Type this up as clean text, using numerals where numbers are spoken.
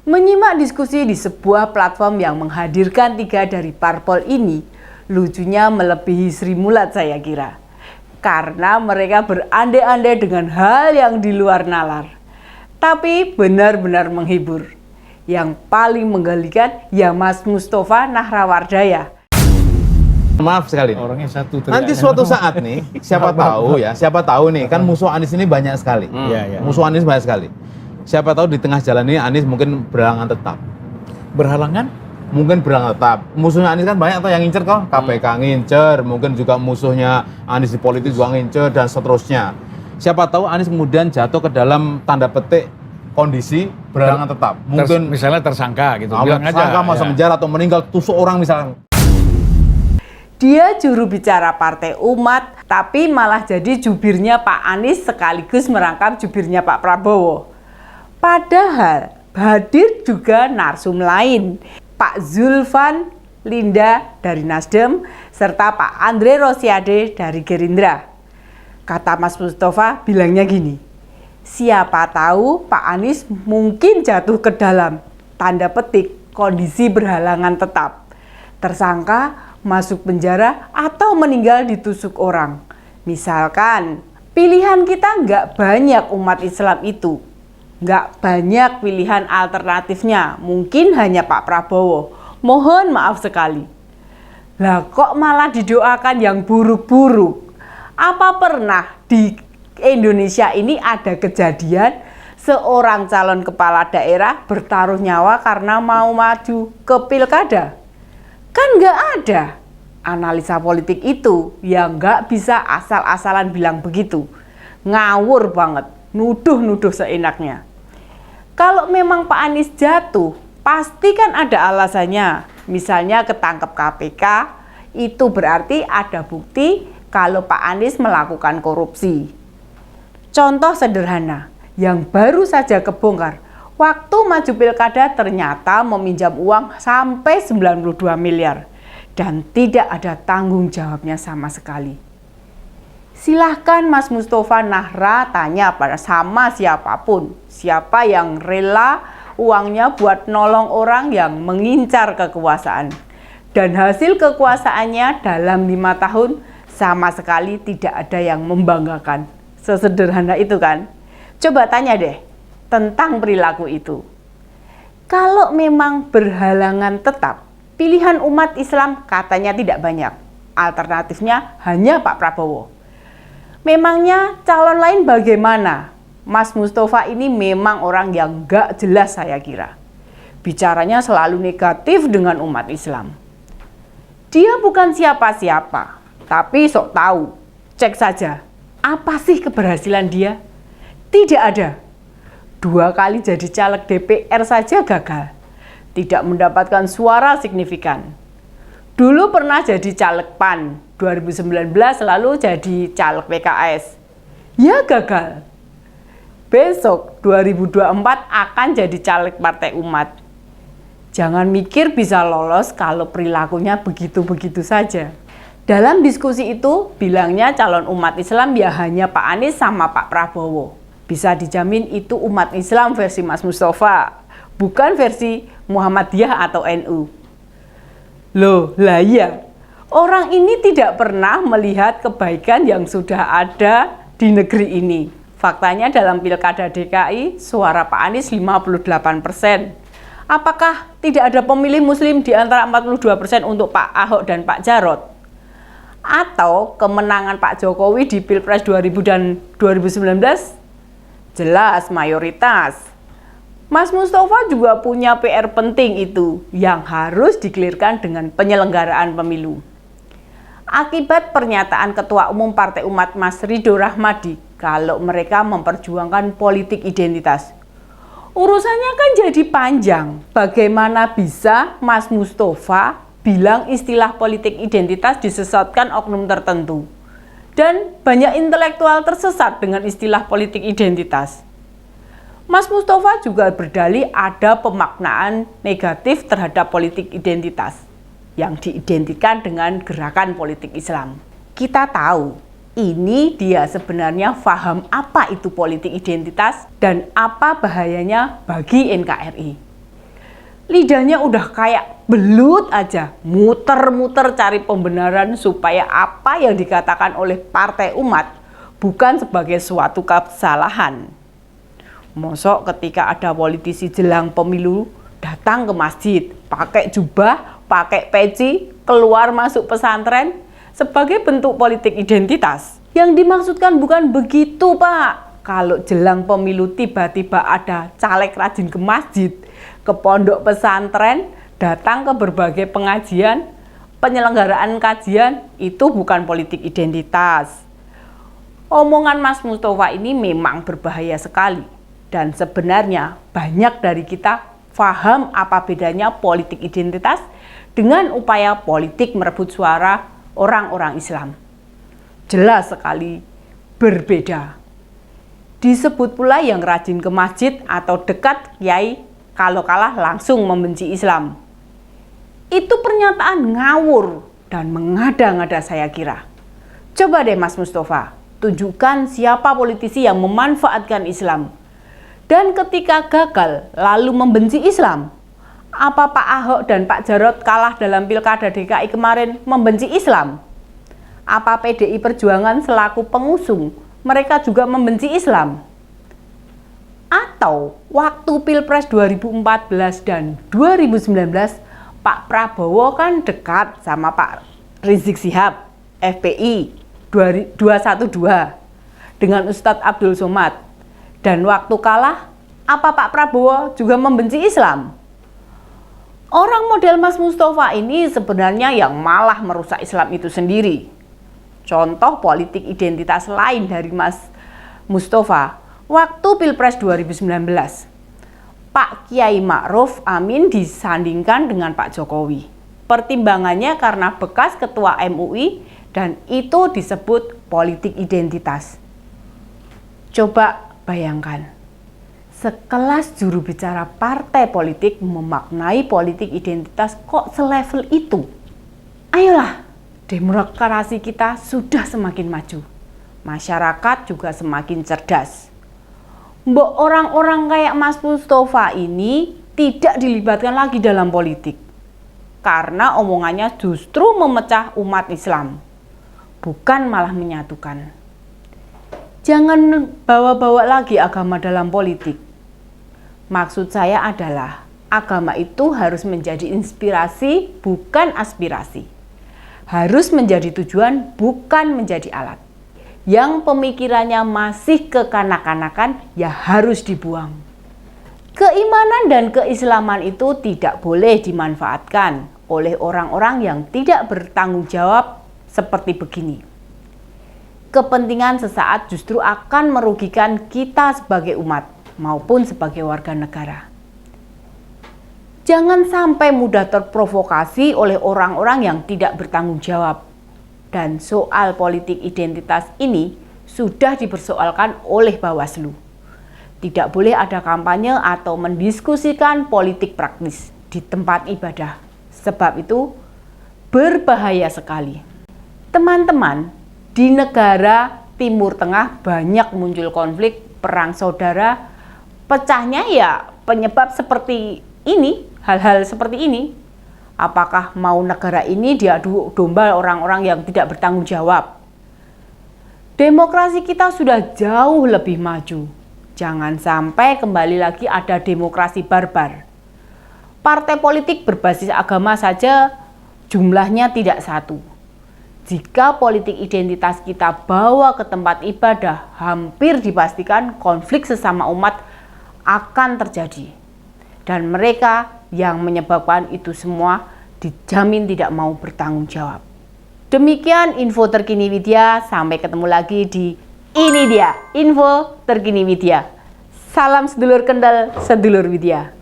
Menyimak diskusi di sebuah platform yang menghadirkan 3 dari parpol ini, lucunya melebihi Sri Mulat saya kira. Karena mereka berandai-andai dengan hal yang di luar nalar. Tapi benar-benar menghibur. Yang paling menggelikan ya Mas Mustafa Nahrawardaya. Maaf sekali. Orangnya satu. Nanti suatu saat nih, siapa tahu nih, kan musuh Anies ini banyak sekali. Musuh Anies banyak sekali. Siapa tahu di tengah jalan ini Anies mungkin berhalangan tetap. Berhalangan? Mungkin berhalangan tetap. Musuhnya Anies kan banyak tuh yang ngincer kok. KPK ngincer, mungkin juga musuhnya Anies di politik juga ngincer dan seterusnya. Siapa tahu Anies kemudian jatuh ke dalam tanda petik kondisi berhalangan tetap. Mungkin misalnya tersangka gitu. Bilang aja. Tersangka masuk penjara atau meninggal tusuk orang misalnya. Dia juru bicara Partai Umat, tapi malah jadi jubirnya Pak Anies sekaligus merangkap jubirnya Pak Prabowo. Padahal hadir juga narsum lain, Pak Zulfan Linda dari Nasdem, serta Pak Andre Rosiade dari Gerindra. Kata Mas Mustafa bilangnya gini, siapa tahu Pak Anies mungkin jatuh ke dalam, tanda petik, kondisi berhalangan tetap. Tersangka, masuk penjara, atau meninggal ditusuk orang. Misalkan, pilihan kita nggak banyak umat Islam itu. Nggak banyak pilihan alternatifnya, mungkin hanya Pak Prabowo. Mohon maaf sekali. Lah kok malah didoakan yang buruk-buruk? Apa pernah di Indonesia ini ada kejadian seorang calon kepala daerah bertaruh nyawa karena mau maju ke pilkada? Kan nggak ada. Analisa politik itu yang nggak bisa asal-asalan bilang begitu. Ngawur banget, nuduh-nuduh seenaknya. Kalau memang Pak Anies jatuh, pasti kan ada alasannya. Misalnya ketangkep KPK, itu berarti ada bukti kalau Pak Anies melakukan korupsi. Contoh sederhana, yang baru saja kebongkar, waktu maju pilkada ternyata meminjam uang sampai 92 miliar dan tidak ada tanggung jawabnya sama sekali. Silahkan Mas Mustafa Nahra tanya pada sama siapapun, siapa yang rela uangnya buat nolong orang yang mengincar kekuasaan. Dan hasil kekuasaannya dalam 5 tahun sama sekali tidak ada yang membanggakan. Sesederhana itu kan? Coba tanya deh tentang perilaku itu. Kalau memang berhalangan tetap, pilihan umat Islam katanya tidak banyak. Alternatifnya hanya Pak Prabowo. Memangnya calon lain bagaimana? Mas Mustafa ini memang orang yang gak jelas saya kira. Bicaranya selalu negatif dengan umat Islam. Dia bukan siapa-siapa, tapi sok tahu. Cek saja, apa sih keberhasilan dia? Tidak ada. 2 kali jadi caleg DPR saja gagal. Tidak mendapatkan suara signifikan. Dulu pernah jadi caleg PAN, 2019 lalu jadi caleg PKS. Ya gagal. Besok 2024 akan jadi caleg Partai Umat. Jangan mikir bisa lolos kalau perilakunya begitu-begitu saja. Dalam diskusi itu bilangnya calon umat Islam ya hanya Pak Anies sama Pak Prabowo. Bisa dijamin itu umat Islam versi Mas Mustafa, bukan versi Muhammadiyah atau NU. Loh, lah iya. Orang ini tidak pernah melihat kebaikan yang sudah ada di negeri ini. Faktanya dalam Pilkada DKI, suara Pak Anies 58%. Apakah tidak ada pemilih Muslim di antara 42% untuk Pak Ahok dan Pak Jarot? Atau kemenangan Pak Jokowi di Pilpres 2000 dan 2019? Jelas mayoritas. Mas Mustafa juga punya PR penting itu yang harus dikelirkan dengan penyelenggaraan pemilu. Akibat pernyataan Ketua Umum Partai Umat Mas Ridho Rahmadi kalau mereka memperjuangkan politik identitas. Urusannya kan jadi panjang. Bagaimana bisa Mas Mustafa bilang istilah politik identitas disesatkan oknum tertentu? Dan banyak intelektual tersesat dengan istilah politik identitas. Mas Mustafa juga berdalih ada pemaknaan negatif terhadap politik identitas yang diidentikan dengan gerakan politik Islam. Kita tahu, ini dia sebenarnya paham apa itu politik identitas dan apa bahayanya bagi NKRI. lidahnya udah kayak belut aja, muter-muter cari pembenaran supaya apa yang dikatakan oleh Partai Umat bukan sebagai suatu kesalahan. Mosok ketika ada politisi jelang pemilu datang ke masjid, pakai jubah, pakai peci, keluar masuk pesantren sebagai bentuk politik identitas. Yang dimaksudkan bukan begitu, Pak. Kalau jelang pemilu tiba-tiba ada caleg rajin ke masjid, ke pondok pesantren, datang ke berbagai pengajian, penyelenggaraan kajian, itu bukan politik identitas. Omongan Mas Mustafa ini memang berbahaya sekali. Dan sebenarnya banyak dari kita paham apa bedanya politik identitas dengan upaya politik merebut suara orang-orang Islam. Jelas sekali berbeda. Disebut pula yang rajin ke masjid atau dekat kiai kalau kalah langsung membenci Islam. Itu pernyataan ngawur dan mengada-ngada saya kira. Coba deh Mas Mustafa, tunjukkan siapa politisi yang memanfaatkan Islam. Dan ketika gagal lalu membenci Islam. Apa Pak Ahok dan Pak Jarot kalah dalam Pilkada DKI kemarin membenci Islam? Apa PDI Perjuangan selaku pengusung mereka juga membenci Islam? Atau waktu Pilpres 2014 dan 2019 Pak Prabowo kan dekat sama Pak Rizik Syihab FPI 212 dengan Ustadz Abdul Somad, dan waktu kalah apa Pak Prabowo juga membenci Islam? Orang model Mas Mustafa ini sebenarnya yang malah merusak Islam itu sendiri. Contoh politik identitas lain dari Mas Mustafa, waktu Pilpres 2019, Pak Kiai Ma'ruf Amin disandingkan dengan Pak Jokowi. Pertimbangannya karena bekas ketua MUI dan itu disebut politik identitas. Coba bayangkan, sekelas juru bicara partai politik memaknai politik identitas kok selevel itu. Ayolah, demokrasi kita sudah semakin maju. Masyarakat juga semakin cerdas. Mbok orang-orang kayak Mas Mustafa ini tidak dilibatkan lagi dalam politik. Karena omongannya justru memecah umat Islam, bukan malah menyatukan. Jangan bawa-bawa lagi agama dalam politik. Maksud saya adalah agama itu harus menjadi inspirasi, bukan aspirasi. Harus menjadi tujuan, bukan menjadi alat. Yang pemikirannya masih kekanak-kanakan, ya harus dibuang. Keimanan dan keislaman itu tidak boleh dimanfaatkan oleh orang-orang yang tidak bertanggung jawab seperti begini. Kepentingan sesaat justru akan merugikan kita sebagai umat maupun sebagai warga negara. Jangan sampai mudah terprovokasi oleh orang-orang yang tidak bertanggung jawab. Dan soal politik identitas ini sudah dipersoalkan oleh Bawaslu. Tidak boleh ada kampanye atau mendiskusikan politik praktis di tempat ibadah. Sebab itu berbahaya sekali. Teman-teman, di negara Timur Tengah banyak muncul konflik, perang saudara. Pecahnya ya penyebab seperti ini, hal-hal seperti ini. Apakah mau negara ini diadu domba orang-orang yang tidak bertanggung jawab? Demokrasi kita sudah jauh lebih maju. Jangan sampai kembali lagi ada demokrasi barbar. Partai politik berbasis agama saja jumlahnya tidak satu. Jika politik identitas kita bawa ke tempat ibadah, hampir dipastikan konflik sesama umat akan terjadi. Dan mereka yang menyebabkan itu semua dijamin tidak mau bertanggung jawab. Demikian info terkini Widya, sampai ketemu lagi di Ini Dia Info Terkini Widya. Salam sedulur Kendal, sedulur Widya.